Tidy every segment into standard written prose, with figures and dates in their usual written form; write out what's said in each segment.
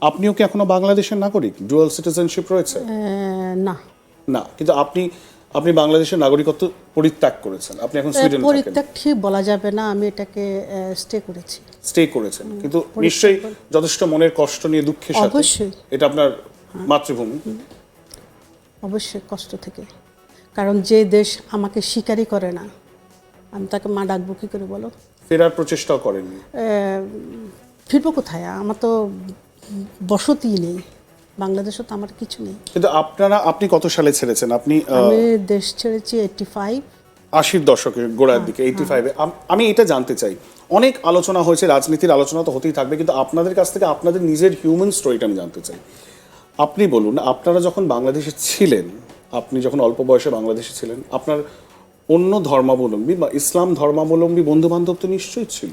আপনিও কি এখনো বাংলাদেশের নাগরিক? ডুয়াল সিটিজেনশিপ রয়েছে? না, না, কিন্তু আপনি আপনি বাংলাদেশের নাগরিকত্ব পরিত্যাগ করেছেন, আপনি এখন সুইডেনে থাকেন। পরিত্যাগ ঠিক বলা যাবে না, আমি এটাকে স্টে করেছি। স্টে করেছেন, কিন্তু নিশ্চয়ই যথেষ্ট মনের কষ্ট নিয়ে, দুঃখের সাথে। অবশ্যই। এটা আপনার মাতৃভূমি। অবশ্যই কষ্ট থেকে, কারণ যে দেশ আমাকে স্বীকারই করে না, আমি তাকে মা ডাকবো কী করে বলো? ফেরার প্রচেষ্টাও করেননি? ফিরবো কোথায়? আমার তো বসতি নেই, বাংলাদেশে তো আমার কিছু নেই। কিন্তু আপনি কত সালে ছেড়েছেন? আপনি আমি দেশ ছেড়েছি 85। 80-র দশকের গোড়ার দিকে, 85-এ। আমি এটা জানতে চাই, অনেক আলোচনা হয়েছে, রাজনীতির আলোচনা তো হতেই থাকবে, কিন্তু আপনাদের কাছ থেকে আপনাদের নিজের হিউম্যান স্টোরিটা আমি জানতে চাই। আপনি বলুন, আপনারা যখন বাংলাদেশে ছিলেন, আপনি যখন অল্প বয়সে বাংলাদেশে ছিলেন, আপনার অন্য ধর্মাবলম্বী বা ইসলাম ধর্মাবলম্বী বন্ধু বান্ধব তো নিশ্চয়ই ছিল।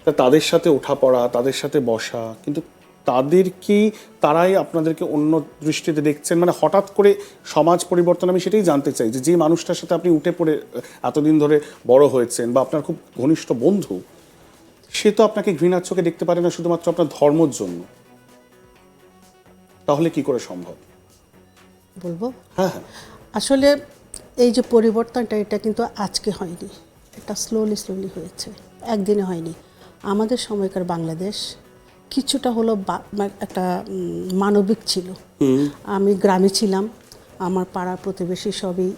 তা তাদের সাথে ওঠা পড়া, তাদের সাথে বসা, কিন্তু তারাই আপনাদেরকে অন্য দৃষ্টিতে দেখছেন? মানে হঠাৎ করে সমাজ পরিবর্তন, আমি সেটাই জানতে চাই যে মানুষটার সাথে আপনি উঠে পড়ে এতদিন ধরে বড় হয়েছেন বা আপনার খুব ঘনিষ্ঠ বন্ধু, সে তো আপনাকে ঘৃণার চোখে দেখতে পারে না শুধুমাত্র আপনার ধর্মের জন্য। তাহলে কি করে সম্ভব? বলবো, হ্যাঁ হ্যাঁ। আসলে এই যে পরিবর্তনটা, এটা কিন্তু আজকে হয়নি, এটা স্লোলি হয়েছে, একদিনে হয়নি। আমাদের সময়কার বাংলাদেশ কিছুটা হলো একটা মানবিক ছিল। আমি গ্রামে ছিলাম, আমার পাড়া প্রতিবেশী সবই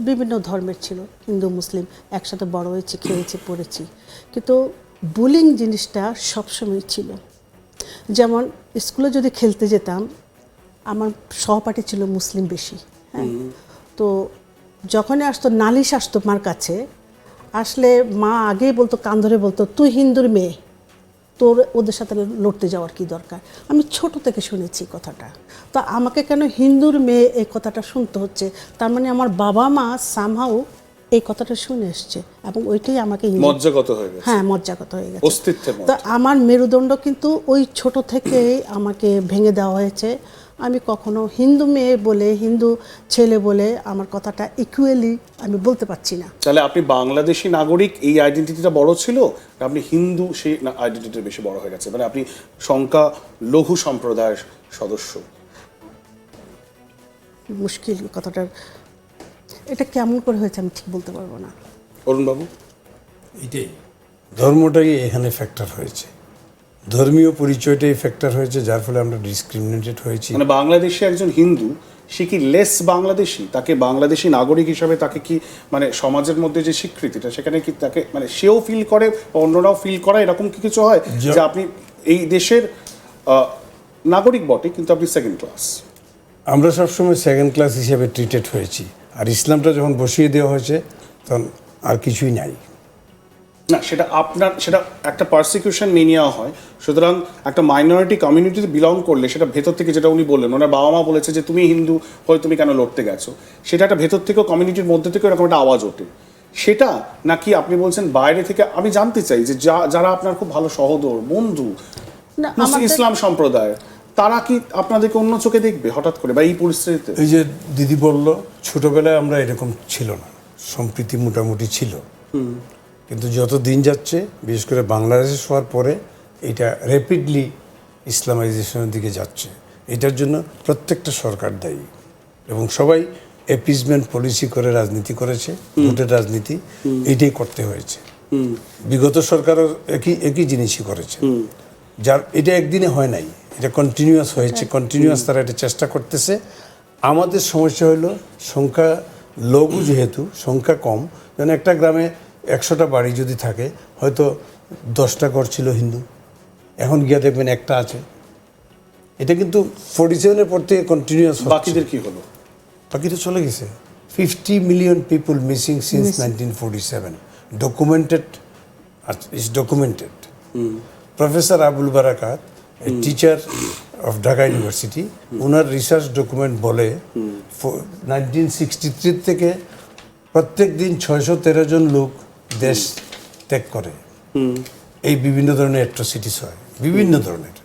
বিভিন্ন ধর্মের ছিল, হিন্দু মুসলিম একসাথে বড় হয়েছি, খেয়েছি, পড়েছি, কিন্তু বুলিং জিনিসটা সবসময় ছিল। যেমন স্কুলে যদি খেলতে যেতাম, আমার সহপাঠী ছিল মুসলিম বেশি, হ্যাঁ, তো যখনই আসতো নালিশ আসতো মার কাছে, আসলে মা আগেই বলতো, কান ধরে বলতো, তুই হিন্দুর মেয়ে, তোর ওদের সাথে লড়তে যাওয়ার কি দরকার? আমি ছোট থেকে শুনেছি কথাটা, তো আমাকে কেন হিন্দুর মেয়ে এই কথাটা শুনতে হচ্ছে? তার মানে আমার বাবা মা সামহাও এই কথাটা শুনে এসছে, এবং ওইটাই আমাকে মজ্জাগত হয়ে গেছে। হ্যাঁ, মজ্জাগত হয়ে গেছে, অস্তিত্বের তো আমার মেরুদণ্ড কিন্তু ওই ছোট থেকেই আমাকে ভেঙে দেওয়া হয়েছে। আমি কখনো হিন্দু মেয়ে বলে, হিন্দু ছেলে বলে আমার কথাটা ইকুয়ালি আমি বলতে পারছি না। তাহলে আপনি বাংলাদেশি নাগরিক, এই আইডেন্টিটিটা বড় ছিল, আপনি হিন্দু সেই আইডেন্টিটি বেশি বড় হয়ে গেছে, মানে আপনি সংখ্যা লঘু সম্প্রদায়ের সদস্য? মুশকিল কথাটার, এটা কেমন করে হয়েছে আমি ঠিক বলতে পারবো না। অরুণবাবু? এটাই ধর্মটাই এখানে ফ্যাক্টর হয়েছে, ধর্মীয় পরিচয়টাই ফ্যাক্টর হয়েছে, যার ফলে আমরা ডিসক্রিমিনেটেড হয়েছি। মানে বাংলাদেশে একজন হিন্দু, সে কি লেস বাংলাদেশি? তাকে বাংলাদেশি নাগরিক হিসাবে তাকে কি, মানে সমাজের মধ্যে যে স্বীকৃতিটা, সেখানে কি তাকে, মানে সেও ফিল করে, অন্যরাও ফিল করে, এরকম কি কিছু হয় যে আপনি এই দেশের নাগরিক বটে, কিন্তু আপনি সেকেন্ড ক্লাস? আমরা সবসময় সেকেন্ড ক্লাস হিসেবে ট্রিটেড হয়েছি, আর ইসলামটা যখন বসিয়ে দেওয়া হয়েছে তখন আর কিছুই নাই। না, সেটা আপনার, সেটা একটা পারসিকিউশন মেনিয়া হয়। সুতরাং একটা মাইনরিটি কমিউনিটিতে বিলং করলে, সেটা ভেতর থেকে, যেটা উনি বললেন, ওনার বাবা মা বলেছে যে তুমি হিন্দু হয়ে তুমি কেন লড়তে গেছো, সেটা একটা ভেতর থেকেও, কমিউনিটির মধ্যে থেকেও এরকম একটা আওয়াজ ওঠে, সেটা নাকি আপনি বলছেন বাইরে থেকে? আমি জানতে চাই যে যারা আপনার খুব ভালো সহোদর বন্ধু, ইসলাম সম্প্রদায়, তারা কি আপনাদেরকে অন্য চোখে দেখবে হঠাৎ করে বা এই পরিস্থিতিতে? এই যে দিদি বলল, ছোটবেলায় আমরা এরকম ছিল না, সম্প্রীতি মোটামুটি ছিল, কিন্তু যত দিন যাচ্ছে, বিশেষ করে বাংলাদেশে হওয়ার পরে এটা র্যাপিডলি ইসলামাইজেশনের দিকে যাচ্ছে। এটার জন্য প্রত্যেকটা সরকার দায়ী, এবং সবাই অ্যাপিজমেন্ট পলিসি করে রাজনীতি করেছে, ভোটের রাজনীতি, এইটাই করতে হয়েছে। বিগত সরকারও একই জিনিসই করেছে, যার এটা একদিনে হয় নাই, এটা কন্টিনিউয়াস হয়েছে, কন্টিনিউয়াস তারা এটা চেষ্টা করতেছে। আমাদের সমস্যা হলো সংখ্যা লঘু, যেহেতু সংখ্যা কম, যেন একটা গ্রামে 100টা বাড়ি যদি থাকে, হয়তো 10টা ঘর ছিল হিন্দু, এখন গিয়ে দেখবেন একটা আছে। এটা কিন্তু 47-এর পর থেকে কন্টিনিউয়াস। বাকিদের কি হলো? বাকিটা চলে গেছে। 50 million people missing since 1947, documented, is documented. Professor Abul Barakat, a teacher of Dhaka University, owner research document বলে 1963 থেকে প্রত্যেক দিন 613 জন লোক দেশ ত্যাগ করে। এই বিভিন্ন ধরনের অ্যাট্রোসিটিস হয়, বিভিন্ন ধরনের,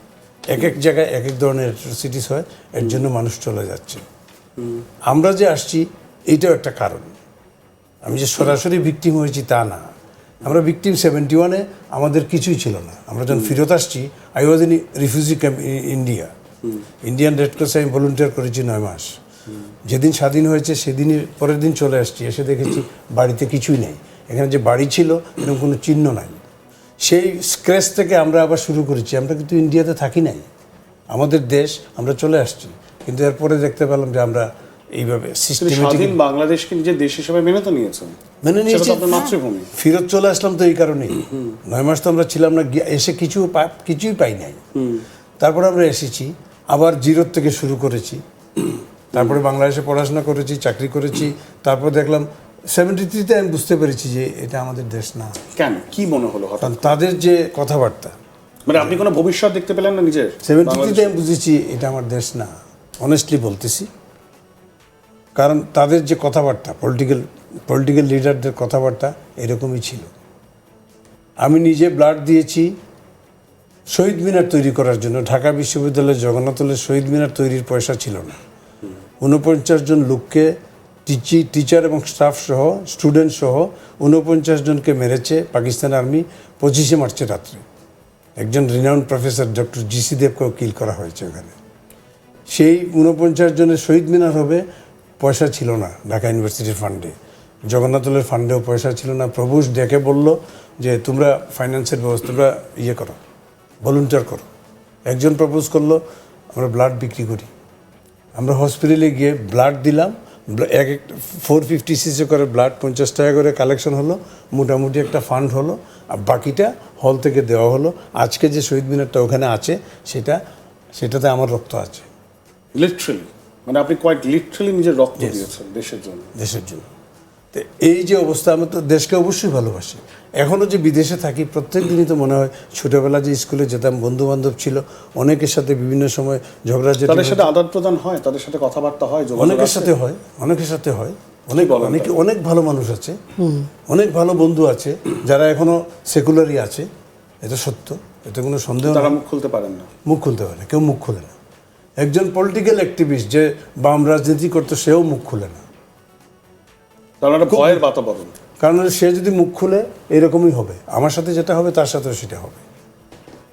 এক এক জায়গায় এক এক ধরনের অ্যাট্রোসিটিস হয়, এর জন্য মানুষ চলে যাচ্ছে। আমরা যে আসছি, এইটাও একটা কারণ। আমি যে সরাসরি ভিকটিম হয়েছি তা না, আমরা ভিকটিম 71-এ আমাদের কিছুই ছিল না। আমরা যখন ফেরত আসছি, I was in refugee camp India. Indian red ক্রসে আমি ভলেন্টিয়ার করেছি 9 মাস। যেদিন স্বাধীন হয়েছে সেদিনই পরের দিন চলে আসছি, এসে দেখেছি বাড়িতে কিছুই নেই। এখানে যে বাড়ি ছিল এরকম কোনো চিহ্ন নাই। সেই স্ক্র্যাচ থেকে আমরা আবার শুরু করেছি। আমরা কিন্তু ইন্ডিয়াতে থাকি নাই, আমাদের দেশ, আমরা চলে আসছি। কিন্তু এরপরে দেখতে পেলাম যে আমরা এইভাবে স্বাধীন বাংলাদেশকে নিজের দেশ হিসেবে মেনে তো নিয়েছেন, মেনে নিয়েছি। সেটা তো আপনার মাতৃভূমি। ফেরত চলে আসলাম তো এই কারণেই। 9 মাস তো আমরা ছিলাম না, এসে কিছুই পাই নাই। তারপরে আমরা এসেছি, আবার জিরোর থেকে শুরু করেছি। তারপরে বাংলাদেশে পড়াশোনা করেছি, চাকরি করেছি। তারপর দেখলাম 73-তে আমি বুঝতে পেরেছি যে এটা আমাদের দেশ না। কেন, কি মনে হলো হঠাৎ? কারণ তাদের যে কথাবার্তা, মানে আপনি কোনো ভবিষ্যৎ দেখতে পেলেন না নিজের? 73-তে আমি বুঝেছি এটা আমার দেশ না, অনেস্টলি বলতেছি। কারণ তাদের যে কথাবার্তা, পলিটিক্যাল লিডারদের কথাবার্তা এরকমই ছিল। আমি নিজে ব্লাড দিয়েছি শহীদ মিনার তৈরি করার জন্য। ঢাকা বিশ্ববিদ্যালয়ের জগন্নাথলের শহীদ মিনার তৈরির পয়সা ছিল না। 49 জন লোককে, টিচার এবং স্টাফ সহ, স্টুডেন্ট সহ 49 জনকে মেরেছে পাকিস্তান আর্মি 25শে মার্চের রাত্রে। একজন রিনাউন্ড প্রফেসর ডক্টর জিসি দেবকেও কিল করা হয়েছে ওখানে। সেই 49 জনের শহীদ মিনার হবে, পয়সা ছিল না ঢাকা ইউনিভার্সিটির ফান্ডে, জগন্নাথলের ফান্ডেও পয়সা ছিল না। প্রভুষ ডেকে বলল যে তোমরা ফাইন্যান্সের ব্যবস্থা, তোমরা করো, ভলেন্টিয়ার করো। একজন প্রপোজ করলো আমরা ব্লাড বিক্রি করি। আমরা হসপিটালে গিয়ে ব্লাড দিলাম, 450 করে ব্লাড, 50 টাকা করে কালেকশন হলো, মোটামুটি একটা ফান্ড হলো, আর বাকিটা হল থেকে দেওয়া হলো। আজকে যে শহীদ মিনারটা ওখানে আছে সেটাতে আমার রক্ত আছে। লিটারালি, মানে আপনি কোয়াইট লিটারালি নিজের রক্ত দিয়েছেন দেশের জন্য। তো এই যে অবস্থা, আমি তো দেশকে অবশ্যই ভালোবাসি। এখনও যে বিদেশে থাকি, প্রত্যেক দিনই তো মনে হয় ছোটোবেলা যে স্কুলে যেতাম, বন্ধু বান্ধব ছিল, অনেকের সাথে বিভিন্ন সময় ঝগড়াঝাটি, তাদের সাথে আদান প্রদান হয়, তাদের সাথে কথাবার্তা হয়, অনেকের সাথে হয়। অনেক ভালো মানুষ আছে, অনেক ভালো বন্ধু আছে যারা এখনো সেকুলারই আছে। এটা সত্য, এটা কোনো সন্দেহ। তারা মুখ খুলতে পারেন না, কেউ মুখ খোলে না। একজন পলিটিক্যাল অ্যাক্টিভিস্ট যে বাম রাজনীতি করতো, সেও মুখ খুলে না। কারণ একটা ভয়ের বাতাবরণ। কারণ সে যদি মুখ খুলে এরকমই হবে, আমার সাথে যেটা হবে তার সাথেও সেটা হবে।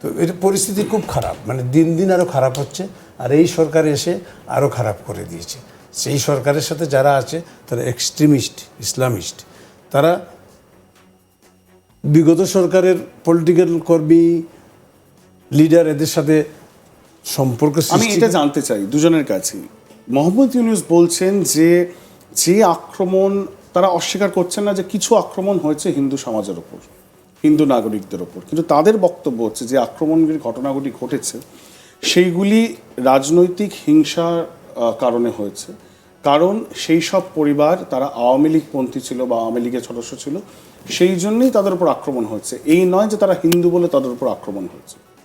তো এটা পরিস্থিতি খুব খারাপ, মানে দিন দিন আরও খারাপ হচ্ছে। আর এই সরকার এসে আরও খারাপ করে দিয়েছে। সেই সরকারের সাথে যারা আছে তারা এক্সট্রিমিস্ট, ইসলামিস্ট। তারা বিগত সরকারের পলিটিক্যাল কর্মী, লিডার, এদের সাথে সম্পর্ক। আমি এটা জানতে চাই দুজনের কাছেই। মোহাম্মদ ইউনূস বলছেন যে আক্রমণ, তারা অস্বীকার করছেন না যে কিছু আক্রমণ হয়েছে হিন্দু সমাজের ওপর, হিন্দু নাগরিকদের ওপর, কিন্তু তাদের বক্তব্য হচ্ছে যে আক্রমণগুলি, ঘটনাগুলি ঘটেছে সেইগুলি রাজনৈতিক হিংসার কারণে হয়েছে। কারণ সেই সব পরিবার তারা আওয়ামী লীগপন্থী ছিল বা আওয়ামী লীগের সদস্য ছিল, সেই জন্যই তাদের উপর আক্রমণ হয়েছে। এই নয় যে তারা হিন্দু বলে তাদের উপর আক্রমণ হয়েছে।